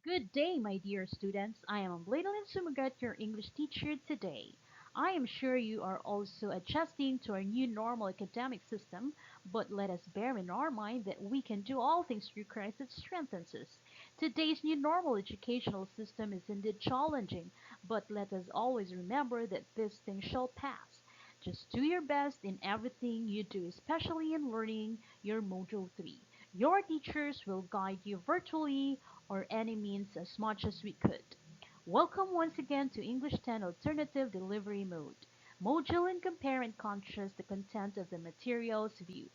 Good day, my dear students. I am Bladelyn Sumugat, your English teacher today. I am sure you are also adjusting to our new normal academic system, but let us bear in our mind that we can do all things through Christ that strengthens us. Today's new normal educational system is indeed challenging, but let us always remember that this thing shall pass. Just do your best in everything you do, especially in learning your Module 3. Your teachers will guide you virtually or any means as much as we could. Welcome once again to English 10 Alternative Delivery Mode. Module and compare and contrast the content of the materials viewed.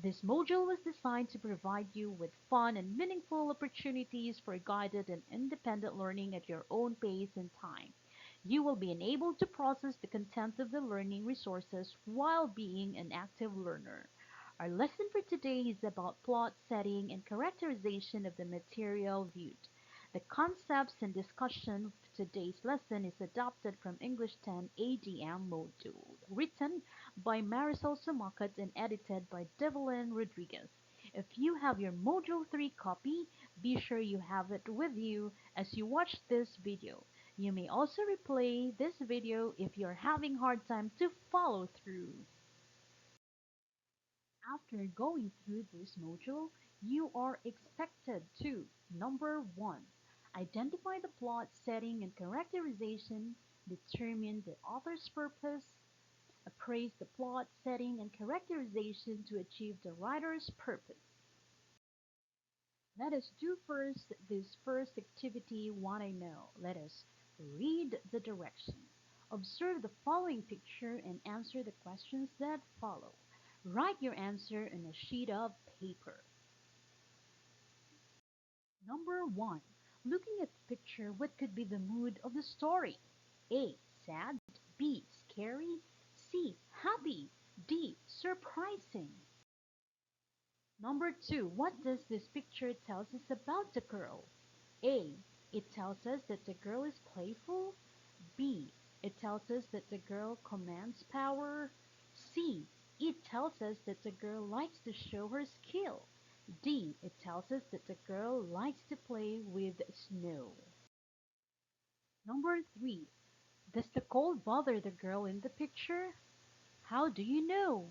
This module was designed to provide you with fun and meaningful opportunities for guided and independent learning at your own pace and time. You will be enabled to process the content of the learning resources while being an active learner. Our lesson for today is about plot setting and characterization of the material viewed. The concepts and discussion of today's lesson is adopted from English 10 ADM module, written by Marisol Sumakat and edited by Devlin Rodriguez. If you have your Module 3 copy, be sure you have it with you as you watch this video. You may also replay this video if you're having hard time to follow through. After going through this module, you are expected to: number 1, identify the plot setting and characterization, determine the author's purpose, appraise the plot setting and characterization to achieve the writer's purpose. Let us do first this first activity, what I know. Let us read the direction. Observe the following picture and answer the questions that follow. Write your answer on a sheet of paper. Number 1. Looking at the picture, what could be the mood of the story? A. Sad. B. Scary. C. Happy. D. Surprising. Number 2. What does this picture tell us about the girl? A. It tells us that the girl is playful. B. It tells us that the girl commands power. C. It tells us that the girl likes to show her skill. D. It tells us that the girl likes to play with snow. Number 3. Does the cold bother the girl in the picture? How do you know?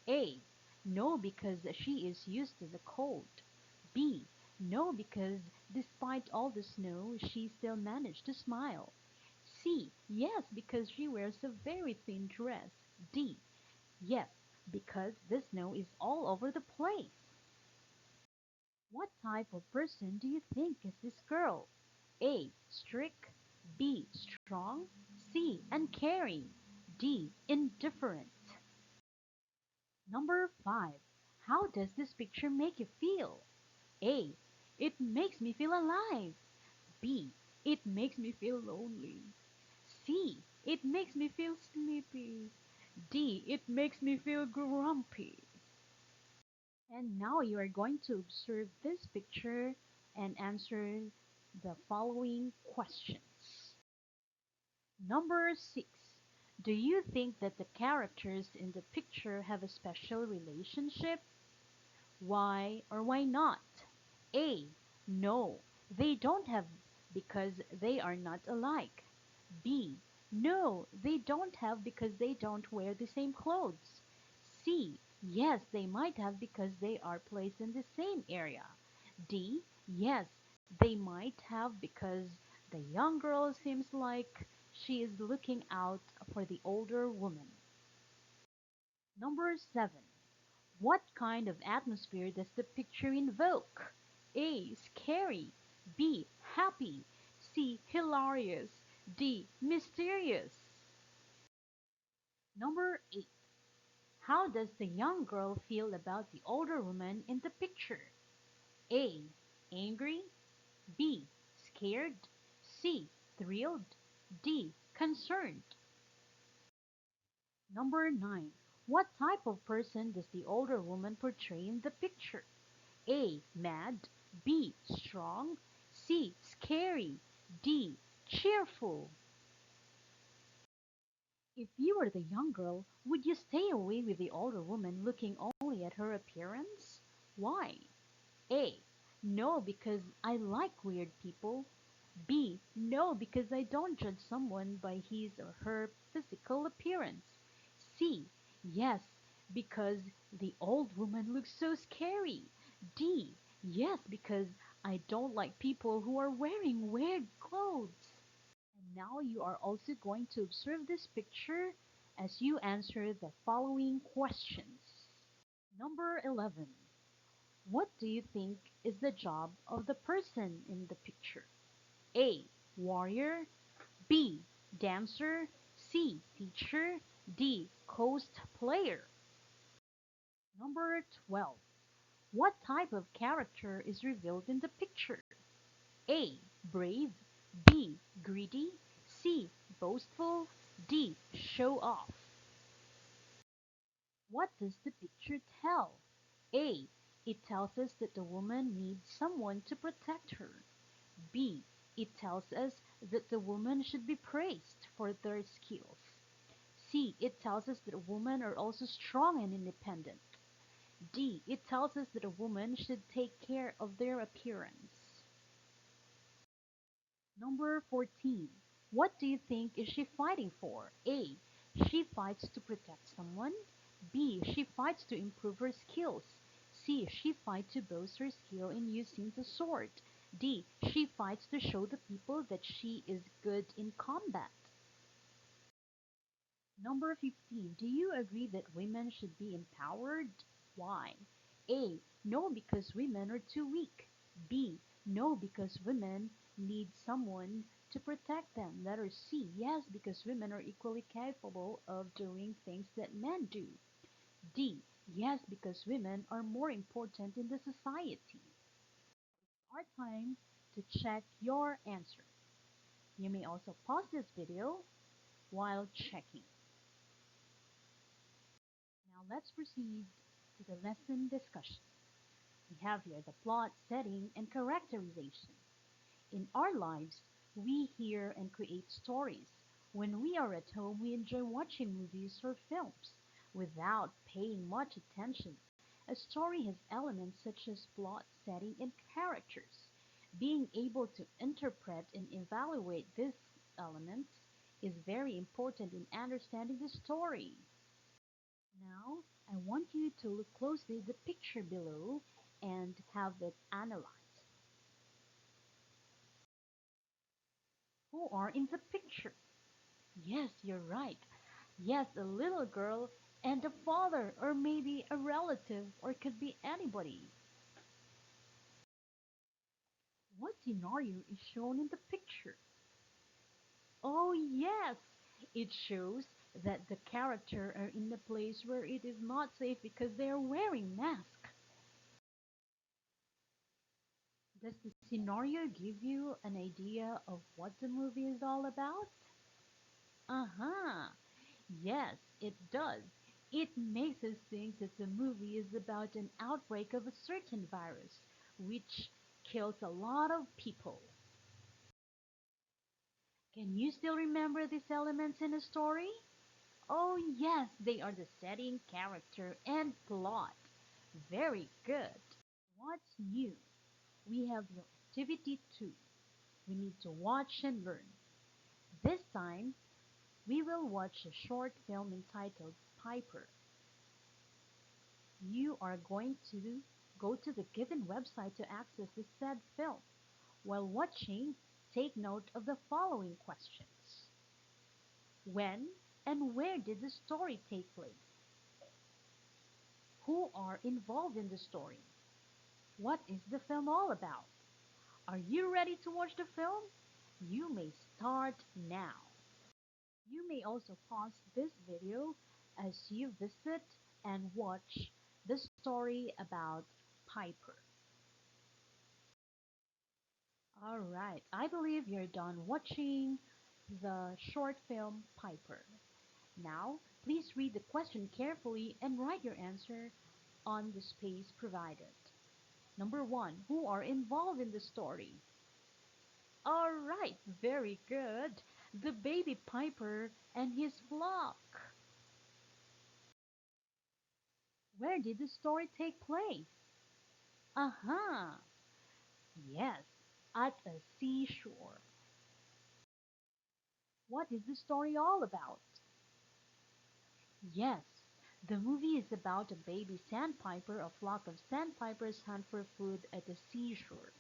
A. No, because she is used to the cold. B. No, because despite all the snow, she still managed to smile. C. Yes, because she wears a very thin dress. D. Yes, because the snow is all over the place. What type of person do you think is this girl? A. Strict. B. Strong. C. Uncaring. D. Indifferent. Number 5. How does this picture make you feel? A. It makes me feel alive. B. It makes me feel lonely. C. It makes me feel sleepy. D. It makes me feel grumpy. And now you are going to observe this picture and answer the following questions. Number 6. Do you think that the characters in the picture have a special relationship? Why or why not? A. No, they don't have because they are not alike. B. No, they don't have because they don't wear the same clothes. C. Yes, they might have because they are placed in the same area. D. Yes, they might have because the young girl seems like she is looking out for the older woman. Number 7. What kind of atmosphere does the picture invoke? A. Scary. B. Happy. C. Hilarious. D. Mysterious. Number 8. How does the young girl feel about the older woman in the picture? A. Angry. B. Scared. C. Thrilled. D. Concerned. Number 9. What type of person does the older woman portray in the picture? A. Mad. B. Strong. C. Scary. D. Cheerful. If you were the young girl, would you stay away with the older woman looking only at her appearance? Why? A. No, because I like weird people. B. No, because I don't judge someone by his or her physical appearance. C. Yes, because the old woman looks so scary. D. Yes, because I don't like people who are wearing weird clothes. And now you are also going to observe this picture as you answer the following questions. Number 11. What do you think is the job of the person in the picture? A. Warrior. B. Dancer. C. Teacher. D. Cosplayer. Number 12. What type of character is revealed in the picture? A. Brave. B. Greedy. C. Boastful. D. Show off. What does the picture tell? A. It tells us that the woman needs someone to protect her. B. It tells us that the woman should be praised for their skills. C. It tells us that women are also strong and independent. D. It tells us that a woman should take care of their appearance. Number 14. What do you think is she fighting for? A. She fights to protect someone. B. She fights to improve her skills. C. She fights to boast her skill in using the sword. D. She fights to show the people that she is good in combat. Number 15. Do you agree that women should be empowered? Why? A. No, because women are too weak. B. No, because women need someone to protect them. Letter C. Yes, because women are equally capable of doing things that men do. D. Yes, because women are more important in the society. Our time to check your answer. You may also pause this video while checking. Now let's proceed to the lesson discussion. We have here the plot, setting, and characterization. In our lives, we hear and create stories. When we are at home, we enjoy watching movies or films without paying much attention. A story has elements such as plot, setting, and characters. Being able to interpret and evaluate these elements is very important in understanding the story. Now, I want you to look closely at the picture below and have it analyzed. Who are in the picture? Yes, you're right. Yes, a little girl and a father, or maybe a relative, or it could be anybody. What scenario is shown in the picture? Oh, yes! It shows that the character are in a place where it is not safe because they are wearing masks. Does the scenario give you an idea of what the movie is all about? Uh-huh. Yes, it does. It makes us think that the movie is about an outbreak of a certain virus, which kills a lot of people. Can you still remember these elements in a story? Oh, yes, they are the setting, character, and plot. Very good. What's new? We have your activity 2. We need to watch and learn. This time, we will watch a short film entitled Piper. You are going to go to the given website to access the said film. While watching, take note of the following questions. When and where did the story take place? Who are involved in the story? What is the film all about? Are you ready to watch the film? You may start now. You may also pause this video as you visit and watch the story about Piper. Alright, I believe you're done watching the short film Piper. Now, please read the question carefully and write your answer on the space provided. Number 1. Who are involved in the story? Alright, very good. The baby Piper and his flock. Where did the story take place? Aha! Yes, at a seashore. What is the story all about? Yes, the movie is about a baby sandpiper. A flock of sandpipers hunt for food at the seashore,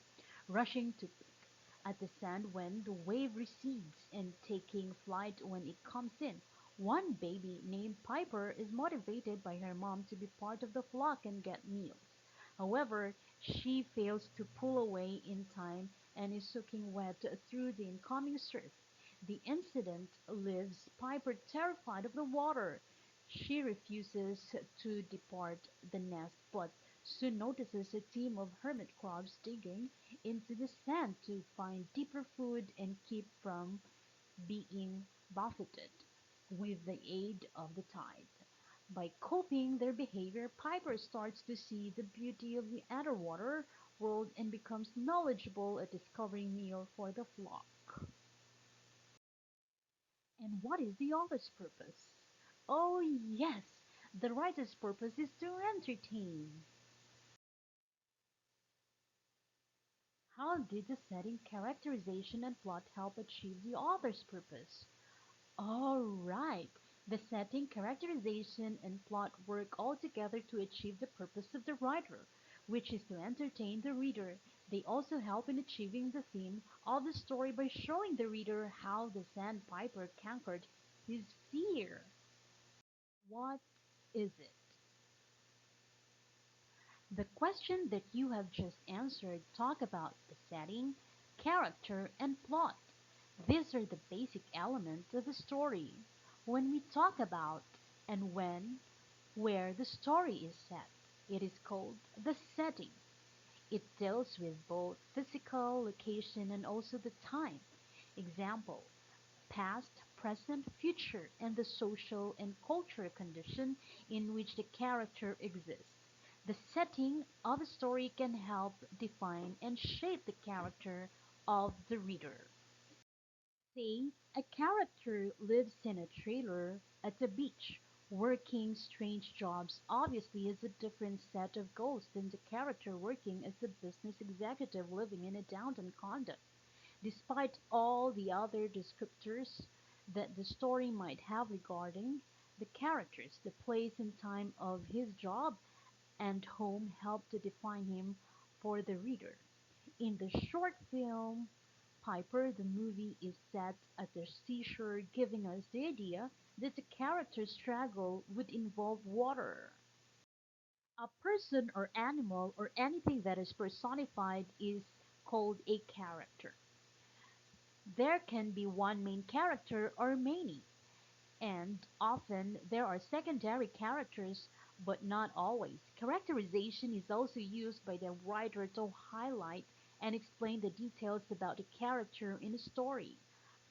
rushing to pick at the sand when the wave recedes and taking flight when it comes in. One baby named Piper is motivated by her mom to be part of the flock and get meals. However, she fails to pull away in time and is soaking wet through the incoming surf. The incident leaves Piper terrified of the water. She refuses to depart the nest but soon notices a team of hermit crabs digging into the sand to find deeper food and keep from being buffeted with the aid of the tide. By copying their behavior, Piper starts to see the beauty of the underwater world and becomes knowledgeable at discovering meal for the flock. And what is the author's purpose? Oh, yes, the writer's purpose is to entertain. How did the setting, characterization, and plot help achieve the author's purpose? All right, the setting, characterization, and plot work all together to achieve the purpose of the writer, which is to entertain the reader. They also help in achieving the theme of the story by showing the reader how the sandpiper conquered his fear. What is it? The question that you have just answered talk about the setting, character, and plot. These are the basic elements of a story. When we talk about and when, where the story is set, it is called the setting. It deals with both physical location and also the time. Example, past, present, future, and the social and cultural condition in which the character exists. The setting of a story can help define and shape the character of the reader. Say, a character lives in a trailer at the beach, working strange jobs obviously has a different set of goals than the character working as a business executive living in a downtown condo. Despite all the other descriptors that the story might have regarding the characters, the place and time of his job and home help to define him for the reader. In the short film Piper, the movie is set at the seashore, giving us the idea that the character's struggle would involve water. A person or animal or anything that is personified is called a character. There can be one main character or many, and often there are secondary characters, but not always. Characterization is also used by the writer to highlight and explain the details about the character in a story.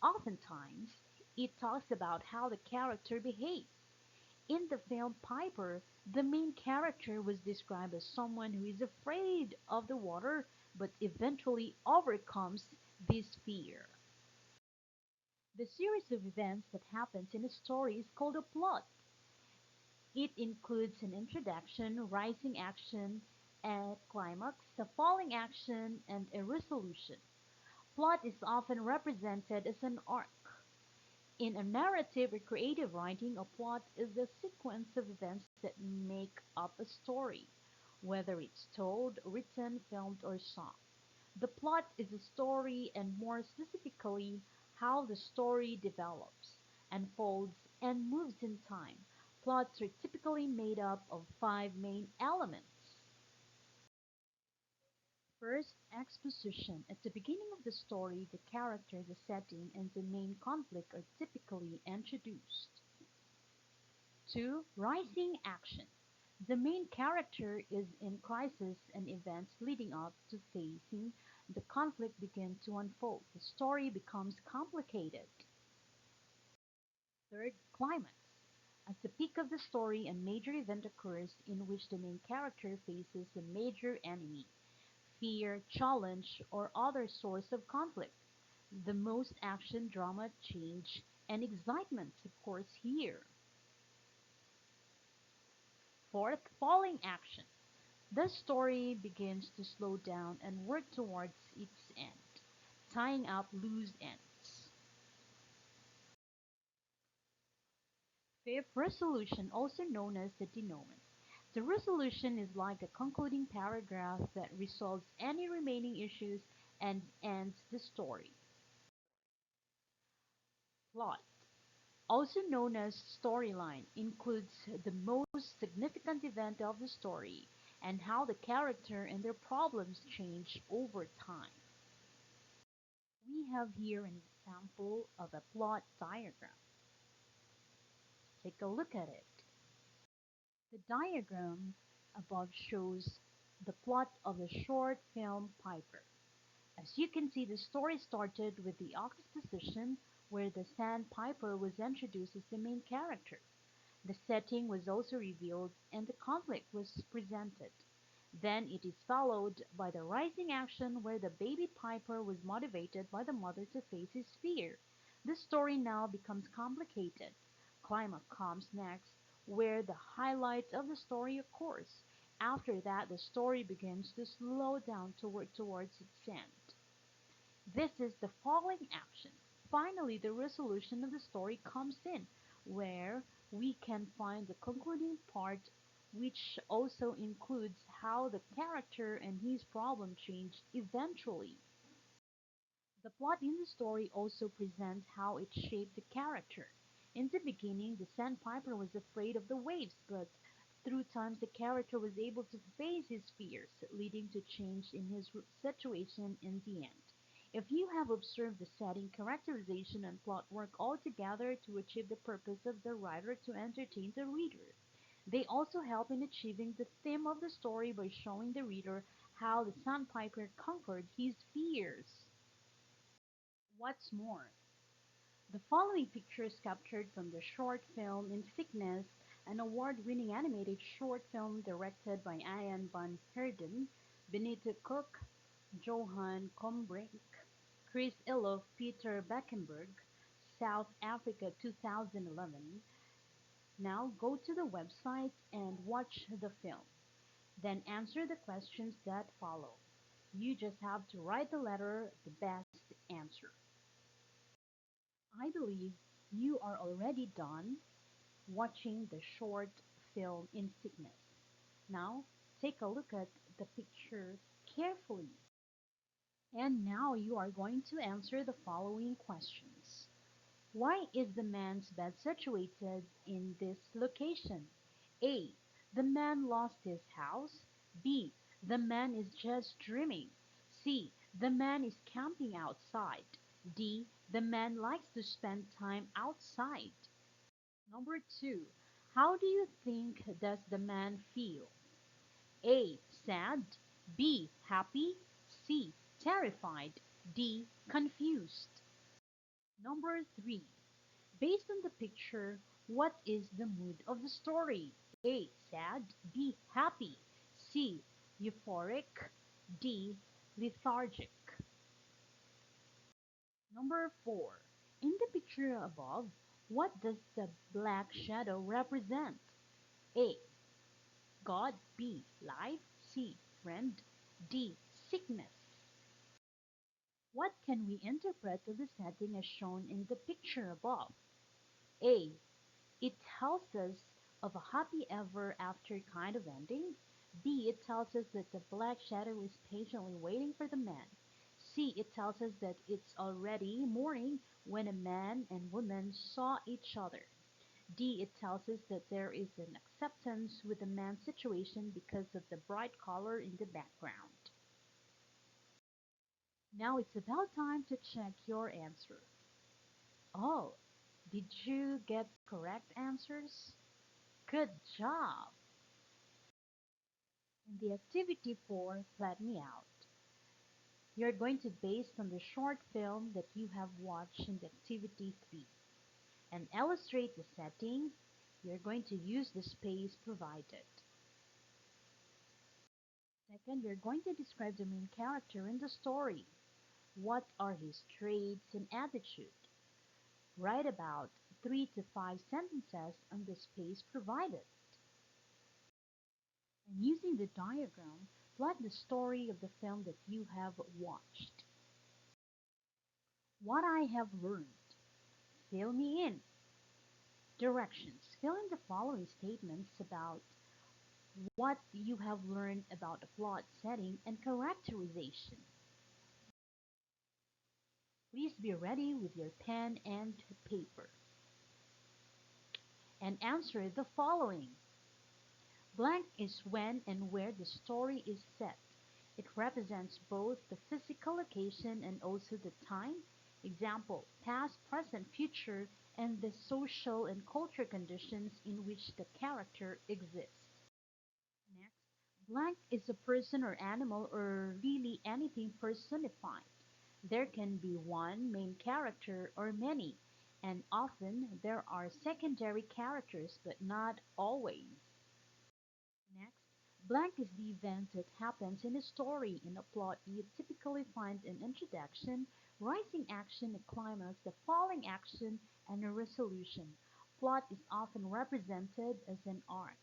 Oftentimes, it talks about how the character behaves. In the film Piper, the main character was described as someone who is afraid of the water but eventually overcomes this fear. The series of events that happens in a story is called a plot. It includes an introduction, rising action, a climax, a falling action, and a resolution. Plot is often represented as an arc. In a narrative or creative writing, a plot is the sequence of events that make up a story, whether it's told, written, filmed, or sung. The plot is the story and more specifically how the story develops, unfolds, and moves in time. Plots are typically made up of five main elements. First, exposition. At the beginning of the story, the character, the setting, and the main conflict are typically introduced. 2. Rising action. The main character is in crisis and events leading up to facing the conflict begin to unfold. The story becomes complicated. Third, climax. At the peak of the story, a major event occurs in which the main character faces a major enemy, fear, challenge, or other source of conflict. The most action, drama, change, and excitement occurs here. Fourth, falling action. The story begins to slow down and work towards its end, tying up loose ends. Fifth, resolution, also known as the denouement. The resolution is like a concluding paragraph that resolves any remaining issues and ends the story. Plot, also known as storyline, includes the most significant event of the story and how the character and their problems change over time. We have here an example of a plot diagram. Take a look at it. The diagram above shows the plot of the short film Piper. As you can see, the story started with the exposition where the sandpiper was introduced as the main character. The setting was also revealed and the conflict was presented. Then it is followed by the rising action where the baby Piper was motivated by the mother to face his fear. The story now becomes complicated. Climax comes next, where the highlight of the story occurs. After that, the story begins to slow down to work towards its end. This is the falling action. Finally, the resolution of the story comes in, where we can find the concluding part, which also includes how the character and his problem changed eventually. The plot in the story also presents how it shaped the character. In the beginning, the sandpiper was afraid of the waves, but through times the character was able to face his fears, leading to change in his situation in the end. If you have observed the setting, characterization, and plot work all together to achieve the purpose of the writer to entertain the reader. They also help in achieving the theme of the story by showing the reader how the sandpiper conquered his fears. What's more, the following picture is captured from the short film In Sickness, an award-winning animated short film directed by Ian van Heerden, Benito Cook, Johan Combrink, Chris Illoff, Peter Beckenberg, South Africa 2011. Now go to the website and watch the film. Then answer the questions that follow. You just have to write the letter the best answer. I believe you are already done watching the short film In Sickness. Now, take a look at the picture carefully. And now you are going to answer the following questions. Why is the man's bed situated in this location? A. The man lost his house. B. The man is just dreaming. C. The man is camping outside. D. The man likes to spend time outside. Number 2. How do you think does the man feel? A. Sad. B. Happy. C. Terrified. D. Confused. Number 3. Based on the picture, what is the mood of the story? A. Sad. B. Happy. C. Euphoric. D. Lethargic. Number 4. In the picture above, what does the black shadow represent? A. God. B. Life. C. Friend. D. Sickness. What can we interpret of the setting as shown in the picture above? A. It tells us of a happy ever after kind of ending. B. It tells us that the black shadow is patiently waiting for the man. C. It tells us that it's already morning when a man and woman saw each other. D. It tells us that there is an acceptance with the man's situation because of the bright color in the background. Now it's about time to check your answer. Oh, did you get correct answers? Good job! In the activity 4, Let Me Out, you're going to base on the short film that you have watched in the activity 3 and illustrate the setting. You're going to use the space provided. Second, you're going to describe the main character in the story. What are his traits and attitude? Write about 3 to 5 sentences on the space provided. And using the diagram, plot the story of the film that you have watched. What I have learned. Fill me in. Directions. Fill in the following statements about what you have learned about the plot setting and characterization. Please be ready with your pen and paper and answer the following. Blank is when and where the story is set. It represents both the physical location and also the time. Example, past, present, future, and the social and cultural conditions in which the character exists. Next, blank is a person or animal or really anything personified. There can be one main character or many, and often there are secondary characters, but not always. Next, blank is the event that happens in a story. In a plot, you typically find an introduction, rising action, a climax, a falling action, and a resolution. Plot is often represented as an arc.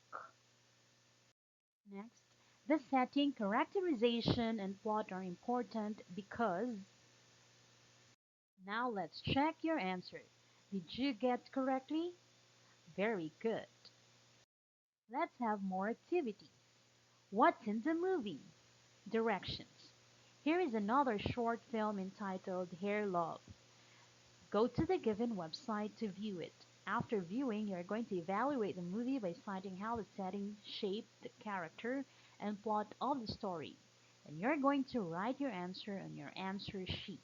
Next, the setting, characterization, and plot are important because now let's check your answer. Did you get correctly? Very good. Let's have more activities. What's in the movie? Directions. Here is another short film entitled Hair Love. Go to the given website to view it. After viewing, you are going to evaluate the movie by citing how the setting shaped the character and plot of the story. And you're going to write your answer on your answer sheets.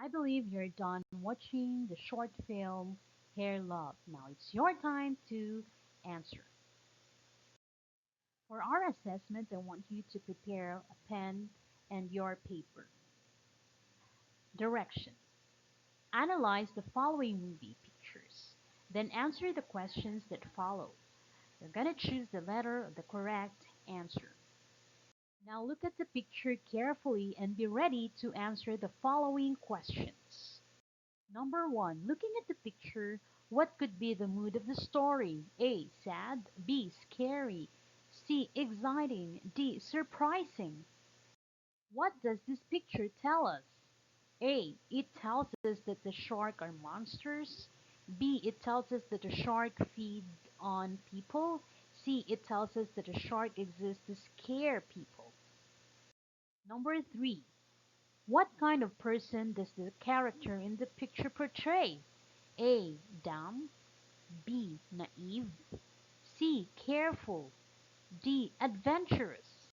I believe you're done watching the short film Hair Love. Now it's your time to answer. For our assessment, I want you to prepare a pen and your paper. Direction. Analyze the following movie pictures. Then answer the questions that follow. You're going to choose the letter of the correct answer. Now look at the picture carefully and be ready to answer the following questions. Number 1. Looking at the picture, what could be the mood of the story? A. Sad. B. Scary. C. Exciting. D. Surprising. What does this picture tell us? A. It tells us that the shark are monsters. B. It tells us that the shark feeds on people. C. It tells us that a shark exists to scare people. Number 3. What kind of person does the character in the picture portray? A. Dumb. B. Naive. C. Careful. D. Adventurous.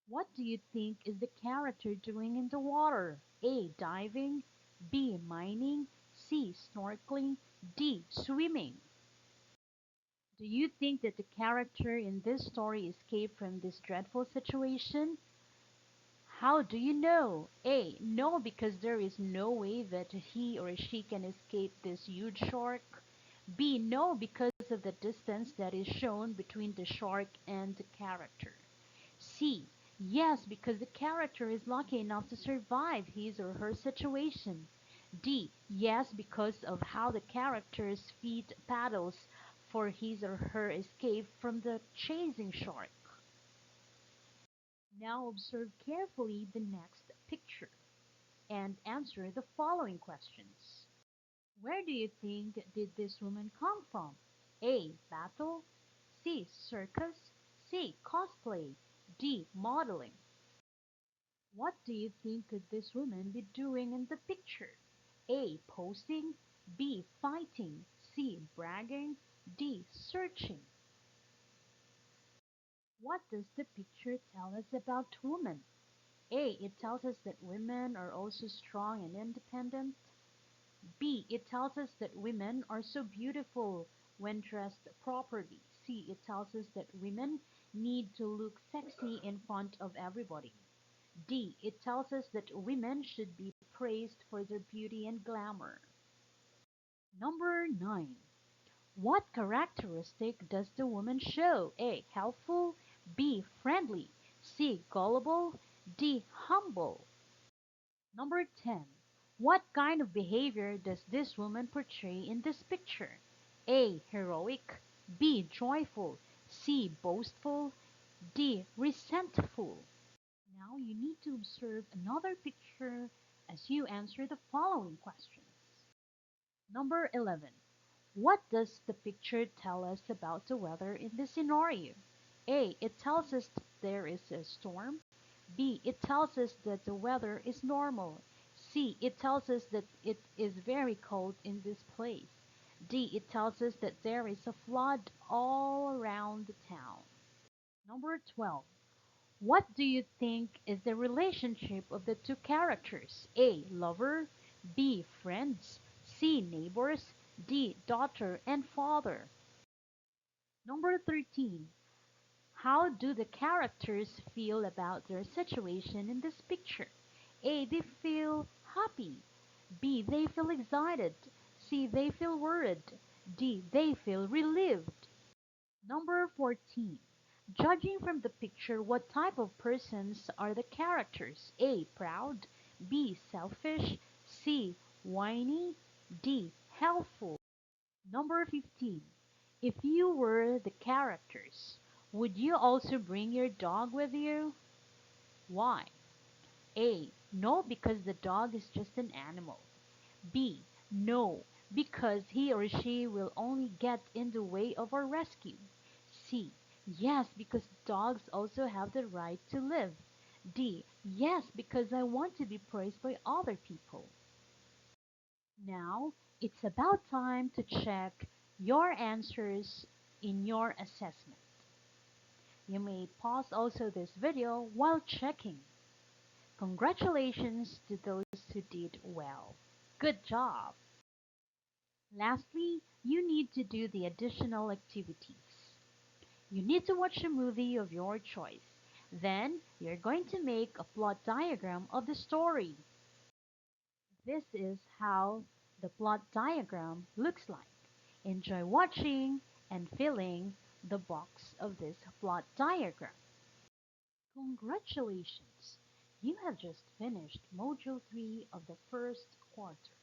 What do you think is the character doing in the water? A. Diving. B. Mining. C. Snorkeling. D. Swimming. Do you think that the character in this story escaped from this dreadful situation? How do you know? A. No, because there is no way that he or she can escape this huge shark. B. No, because of the distance that is shown between the shark and the character. C. Yes, because the character is lucky enough to survive his or her situation. D. Yes, because of how the character's feet paddles for his or her escape from the chasing shark. Now observe carefully the next picture and answer the following questions. Where do you think did this woman come from? A. Battle. C. Circus. C. Cosplay. D. Modeling. What do you think could this woman be doing in the picture? A. Posing. B. Fighting. C. Bragging. D. Searching. What does the picture tell us about women? A. It tells us that women are also strong and independent. B. It tells us that women are so beautiful when dressed properly. C. It tells us that women need to look sexy in front of everybody. D. It tells us that women should be praised for their beauty and glamour. Number 9. What characteristic does the woman show? A. Helpful. B. Friendly. C. Gullible. D. Humble. Number 10. What kind of behavior does this woman portray in this picture? A. Heroic. B. Joyful. C. Boastful. D. Resentful. Now you need to observe another picture as you answer the following questions. Number 11. What does the picture tell us about the weather in this scenario? A. It tells us that there is a storm. B. It tells us that the weather is normal. C. It tells us that it is very cold in this place. D. It tells us that there is a flood all around the town. Number 12. What do you think is the relationship of the two characters? A. Lover. B. Friends. C. Neighbors. D. Daughter and father. Number 13. How do the characters feel about their situation in this picture? A. They feel happy. B. They feel excited. C. They feel worried. D. They feel relieved. Number 14. Judging from the picture, what type of persons are the characters? A. Proud. B. Selfish. C. Whiny. D. Helpful. Number 15. If you were the characters, would you also bring your dog with you? Why? A. No, because the dog is just an animal. B. No, because he or she will only get in the way of our rescue. C. Yes, because dogs also have the right to live. D. Yes, because I want to be praised by other people. Now, it's about time to check your answers in your assessment. You may pause also this video while checking. Congratulations to those who did well. Good job! Lastly, you need to do the additional activities. You need to watch a movie of your choice. Then, you're going to make a plot diagram of the story. This is how the plot diagram looks like. Enjoy watching and filling the box of this plot diagram. Congratulations! You have just finished Module 3 of the first quarter.